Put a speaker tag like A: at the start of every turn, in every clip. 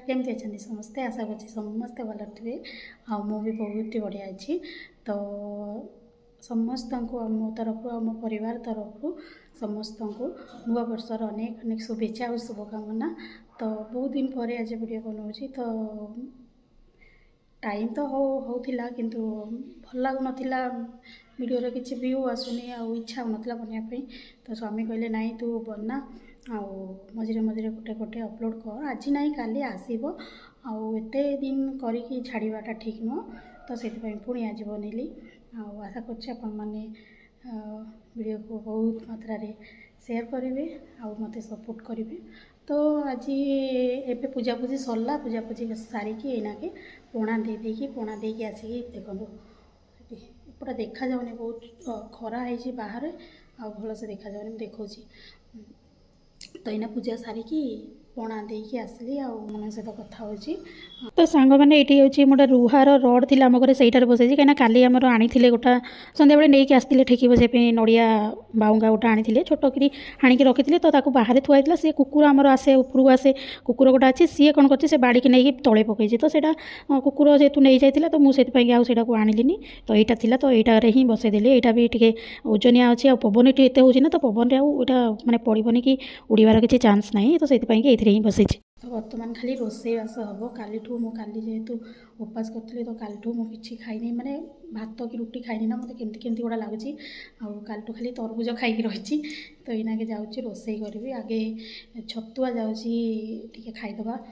A: केमती अच्छा समस्ते आशा कर समस्ते भल थे मु भी बहुत बढ़िया अच्छी तो समस्त को मो तरफ मो परिवार तरफ समस्त को नुआ वर्षर अनेक अनेक शुभेच्छा और शुभकामना। तो बहुत दिन पर आज वीडियो बनाऊँगी तो टाइम तो होता किंतु भल लगुन वीडियो किसी व्यू आसुनी इच्छा होना बनवाई तो स्वामी कहले नाई तू बना मझे मझे गोटे गोटे अपलोड कर आज ना काली आसब आते दिन करी छाड़ाटा ठीक नुह तो से पुणी आज बनैली आशा करने वीडियो को बहुत मात्रा शेयर करेंगे मत सपोर्ट करेंगे। तो आज एवं पूजापूजी सरला पूजापूजी सारिकी एनाके पणा दे पणा दे आसिक देखो पूरा देखा जाऊनी बहुत खरा है बाहर आ भल से देखा जाऊनी देखा तो यहाँ पूजा सारिकी पणा देकी आसली मन सहित कथा होची। तो सांग मैंने ये हूँ मोटे रुहार रड थी आम घर से बसई कहीं काली आमर आनी गोटा सन्ध्या बेले नहीं आसते ठेकी बसई नड़िया बाउंगा गोटा आनी छोट कि हाणिकी रखी तो बाहर थुआई सी कुकुर आमर आसे उपरକୁ आसे कुकुर गोटा अच्छे सी कौन कर बाड़ी की नहीं तले पकई तो सेटा कुकुर जेहतु नहीं जाता तो मुझे आटा आनिली तो यहाँ थी तो यहाँ हिं बसईदेली यहाँ भी टे ओजनिया अच्छी आ पवन ये एत हो तो पवन आटा मानने पड़ोनी कि उड़ार किसी चान्स ना तो से हिं बसई। तो बर्तमान खाली रोसईवास हम काली काली जेहेतु उपास करी तो काली मुझे खाई माने भात कि रुटी खाई ना मत केमती केमती गुड़ा लगुच कालू खाली तरबुज खाई रही तो यहाँ के जाऊँगी रोसई करी आगे छतुआ जाऊँगी खाईदबा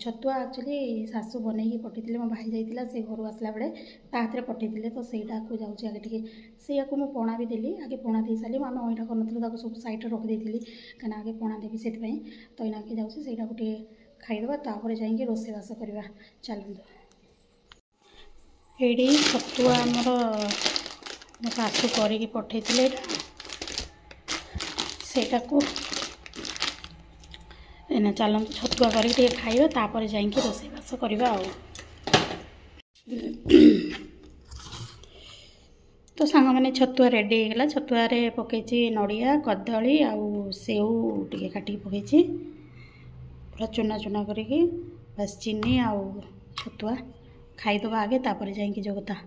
A: छतुआ एक्चुअली सासू बनई पठे मो भाई जाइला से घर आसला बेले हाथ में पठे तो सहीटा को जाऊँगी आगे टे से मुझे पणा भी देली आगे पणा दे सारी आम अईटा कर सब सैड्रे रखी कहीं आगे पणा देवी से तो यहाँ के जाऊँगी से गोटे खाईदबा तापर जाइए रोसईवास करवा चलते। ये छतुआ आमर मो सासू कर पठे से चलते छतुआ करके खाइबा तापर जाइए रोसईवास करवा। तो सांग मैंने छतुआ रेडी होगा छतुआ पकई नड़िया कदली आउ सेव टे काटिक पकई पूरा चूना चूना करके बस चीनी आउ छतुआ खाईदबा आगे तापर जाइए जो कथा।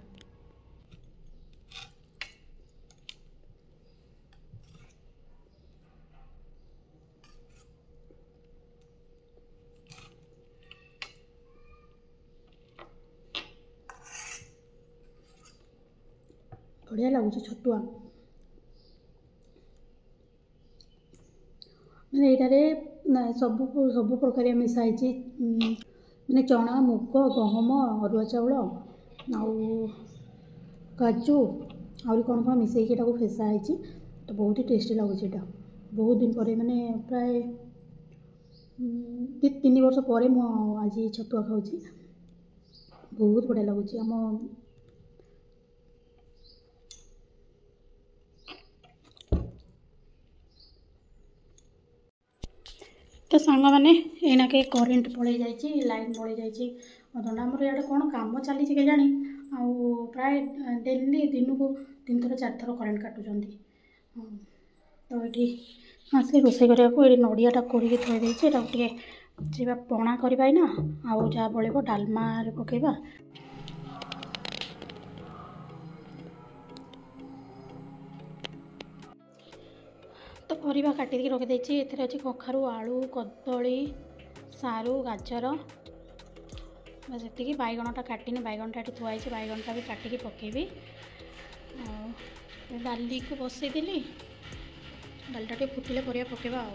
A: बढ़िया लगुच छतुआ मैंने यहाँ सब सब प्रकार मिसाई मैंने चना मुग गहम अरुआ चाउल काजू आहरी कौन कौन मिसेक फेसाई तो बहुत ही टेस्टी लगुच बहुत दिन पर मैंने प्राय 2-3 वर्ष पर आज छतुआ खाऊँ बहुत बढ़िया लगुच आम तो सांग मैंने यहाँ के करेन्ट पड़े जाइए लाइन पड़े जाइए अधघंटा आमर यहाँ कौन कम चली के जानी प्राय डेली दिन को 3 थर 4 थर करेन्ट काटुंट तो ये आसली रोसे करने ये नड़ियाटा कोड़ी थोड़ी टे पणा करवा ना आउ जहाँ बड़े डालमा पकेबा। तो परिवा काटिकी रखिदे एथे अच्छी कखारू आलू कदली सारू गाजर बस ये बैगणटा काटिनी बैगणटा थुआई बैगणटा भी काटिकी पकेबी डाली को बसईदेली डालटा फुटिले परिया पकेबा।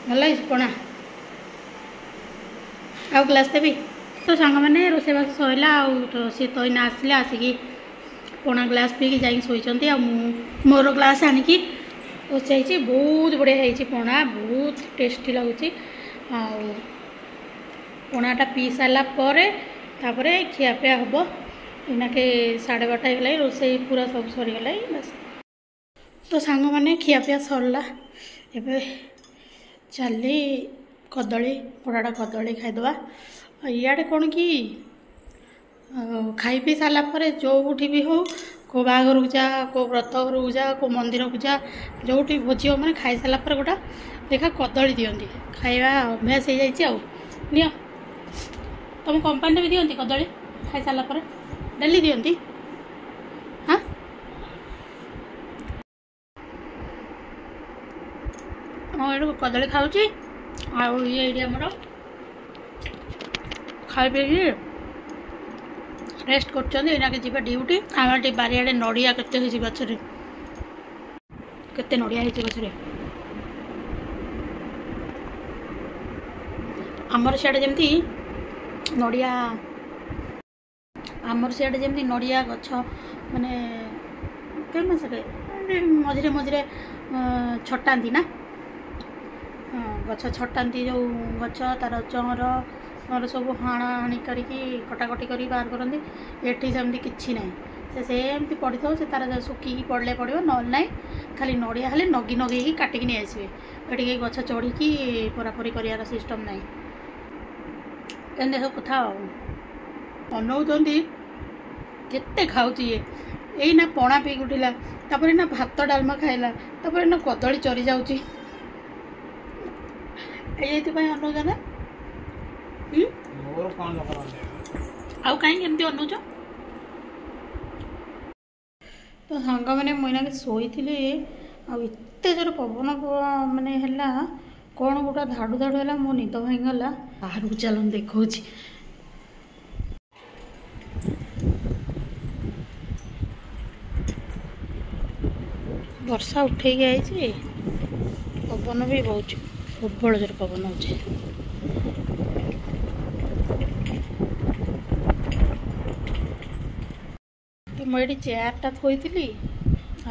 A: ଭଲ ହେଇଛି ପଣା ଆଉ ଗ୍ଲାସ୍ ଦେବି ତ ସାଙ୍ଗମାନେ ରୋଷେଇବାସ ସରିଲା ଆଉ ତ ସିଏ ତ ଏଇନା ଆସିଲେ ଆସିକି ପଣା ଗ୍ଲାସ୍ ପିଇକି ଯାଇକି ଶୋଇଛନ୍ତି ଆଉ ମୁଁ ମୋର ଗ୍ଲାସ୍ ଆଣିକି ବସାଇଛି ବହୁତ ବଢ଼ିଆ ହେଇଛି ପଣା ବହୁତ ଟେଷ୍ଟି ଲାଗୁଛି ଆଉ ପଣାଟା ପିଇ ସାରିଲା ପରେ ତାପରେ ଖିଆପିଆ ହେବ ଏଇନାକେ 12:30 ହେଇଗଲା ରୋଷେଇ ପୁରା ସବୁ ସରିଗଲା ବାସ୍ ତ ସାଙ୍ଗମାନେ ଖିଆପିଆ ସରିଲା ଏବେ ଚାଲି କଦଳୀ ପୋଡ଼ାଟା କଦଳୀ ଖାଇଦେବା ଇଆଡ଼େ କ'ଣ କି ଖାଇ ପିଇ ସାରିଲା ପରେ ଯେଉଁଠି ବି ହେଉ କେଉଁ ବାହାଘରକୁ ଯା କେଉଁ ବ୍ରତ ଘରକୁ ଯା କେଉଁ ମନ୍ଦିରକୁ ଯା ଯେଉଁଠି ଭୋଜି ହେବ ମାନେ ଖାଇସାରିଲା ପରେ ଗୋଟେ ଲେଖା କଦଳୀ ଦିଅନ୍ତି ଖାଇବା ଅଭ୍ୟାସ ହେଇଯାଇଛି ଆଉ ନିଅ ତୁମ କମ୍ପାନୀରେ ବି ଦିଅନ୍ତି କଦଳୀ ଖାଇସାରିଲା ପରେ ଡେଲି ଦିଅନ୍ତି ହଁ ମୁଁ ଏଇଠୁ କଦଳୀ ଖାଉଛି ଆଉ ଇଏ ଏଇଠି ଆମର ଖାଇ ପିଇକି ରେଷ୍ଟ କରୁଛନ୍ତି ଏଇନାକେ ଯିବେ ଡ୍ୟୁଟି ଆମର ଟିକେ ବାରିଆଡ଼େ ନଡ଼ିଆ କେତେ ହେଇଛି ଗଛରେ କେତେ ନଡ଼ିଆ ହେଇଛି ଗଛରେ ଆମର ସିଆଡ଼େ ଯେମିତି ନଡ଼ିଆ ଆମର ସିଆଡ଼େ ଯେମିତି ନଡ଼ିଆ ଗଛ ମାନେ କେମିତି ମଝିରେ ମଝିରେ ଛଟାନ୍ତି ନା ଗଛ ଛଟାନ୍ତି ଯେଉଁ ଗଛ ତାର ଚଅଁର ସବୁ ହାଣାହାଣି କରିକି କଟାକଟି କରି ବାହାର କରନ୍ତି ଏଠି ସେମିତି କିଛି ନାହିଁ ସେ ସେମିତି ପଡ଼ିଥିବ ସେ ତାର ଶୁଖିକି ପଡ଼ିଲେ ପଡ଼ିବ ନହେଲେ ନାହିଁ ଖାଲି ନଡ଼ିଆ ହେଲେ ନଗି ନଗେଇକି କାଟିକି ନେଇ ଆସିବେ ଏଠି କେହି ଗଛ ଚଢ଼ିକି ପରାପରି କରିବାର ସିଷ୍ଟମ୍ ନାହିଁ ଏମିତି ସବୁ କଥା ଆଉ ଅନଉଛନ୍ତି କେତେ ଖାଉଛି ଇଏ ଏଇନା ପଣା ପିଇକି ଉଠିଲା ତାପରେ ନା ଭାତ ଡାଲମା ଖାଇଲା ତାପରେ ନା କଦଳୀ ଚରି ଯାଉଛି ଏଇଥିପାଇଁ ଅନଉଛ ନା ଆଉ କାହିଁକି ଏମିତି ଅନଉଛ ତ ସାଙ୍ଗମାନେ ମୁଁ ଏଇନାକେ ଶୋଇଥିଲି ଆଉ ଏତେ ଜୋର ପବନ ମାନେ ହେଲା କ'ଣ ଗୋଟେ ଧାଡ଼ୁ ଧାଡ଼ୁ ହେଲା ମୋ ନିଦ ଭାଙ୍ଗିଗଲା ବାହାରକୁ ଚାଲନ୍ତୁ ଦେଖାଉଛି ବର୍ଷା ଉଠେଇକି ଆଇଛି ପବନ ବି ବହୁତ ପ୍ରବଳ ଜୋର ପବନ ହେଉଛି ମୁଁ ଏଠି ଚେୟାରଟା ଥୋଇଥିଲି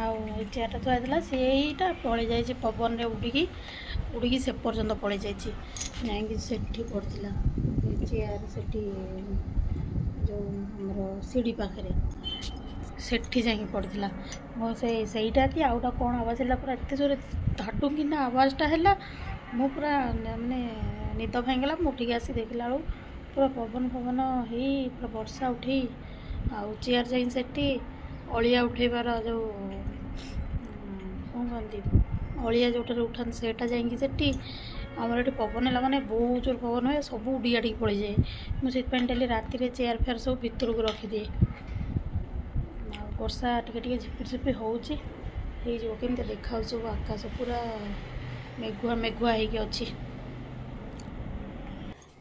A: ଆଉ ଏ ଚେୟାରଟା ଥୁଆ ହେଇଥିଲା ସେଇଟା ପଳେଇ ଯାଇଛି ପବନରେ ଉଡ଼ିକି ସେ ପର୍ଯ୍ୟନ୍ତ ପଳେଇ ଯାଇଛି ଯାଇକି ସେଠି ପଡ଼ିଥିଲା ଚେୟାର ସେଠି ଯେଉଁ ଆମର ସିଡ଼ି ପାଖରେ सेठी जाइए पड़ता मो सेटा कि आउटा कौन आवाज है पूरा एत जोर धाडू कि आवाजटा है मु पूरा माने निद भांगला मुठिक आसी देखला पूरा पवन पवन हो पूरा वर्षा उठे आउ चेयर जाइन सेठी अलिया उठेबार जो कौन कहती अलिया जोटे उठान सेटा जाइए सेठी आमर ये पवन है मैंने बहुत जोर पवन हुए सब उड़ियाटी पड़ जाए मुझे डेली राति चेयर फेयर सब भितर को रखिदिए वर्षा टिके झिपिर झिपिर हो केमती देखा सब आकाश पूरा मेघुआ मेघुआ होगी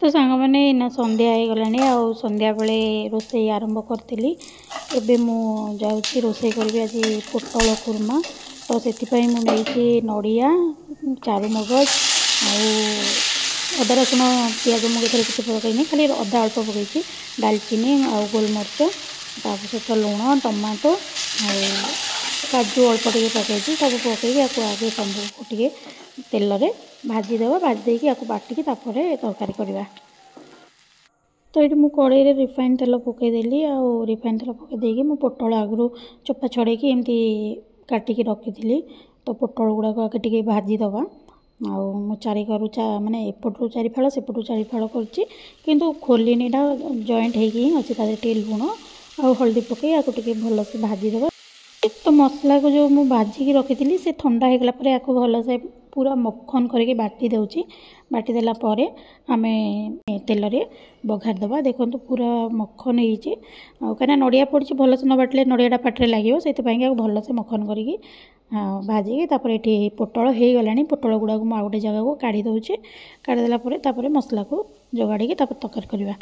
A: तो सांग मैंने ना संध्या हो गलानी आ संध्या बेले रोसे आरंभ करी एवं मुझे रोसे करी आज पोटल कुर्मा तो से मुझे नड़िया चारुमगज आदा रसुण पिज मुझे किसी पकईनी खाली अदा अल्प पकई डालचीनी आ गोलमरीच सहित लुण टमाटो काजू अल्प टे पकई पकई आगे सब टे तेल रे भाजीदेवा भाजी या बाटिकी तरकारी करवा तो ये मुझे कड़े रिफाइन तेल पकईदेली आ रिफाइन तेल पकईदी मु पोटल आगु चोपा छड़ेकी एमती काटिकी रखी तो पोटल गुड़ाक आगे टे भाजीदेवा मु चारि करू माने एपटू चारि फाड़ सेपटू चारि फाड़ कर खोलिनीटा जॉइंट होती टे लुण आ हल्दी पकई या भल से भाजीदेवा तो मसला को जो मुझे भाजिकी रखी से ठंडा होगला या भल से पूरा मक्खन करके बाटी देउची बाटी देला परे आमे तेल रे बघार दबा देखो तो पूरा मक्खन होइची कहीं नड़िया पड़ी भल से न बाटले नड़ियाटा पाटे लगे से भल से मक्खन करके भाजिकी ये पोटल हो गलानी पोटल गुड़ा को आ गोटे जगह को काढ़ी दउची काढ़ी देला परे मसला को जोगाड़ी तरकारी करवा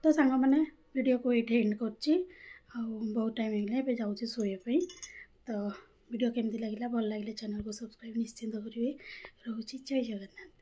A: तो सांग मैंने वीडियो को ये एंड कर बहुत टाइम हो जाऊँ शोएप तो वीडियो केमती लगे भल लगे चैनल को सब्सक्राइब निश्चिंत करेंगे रोचे जय जगन्नाथ।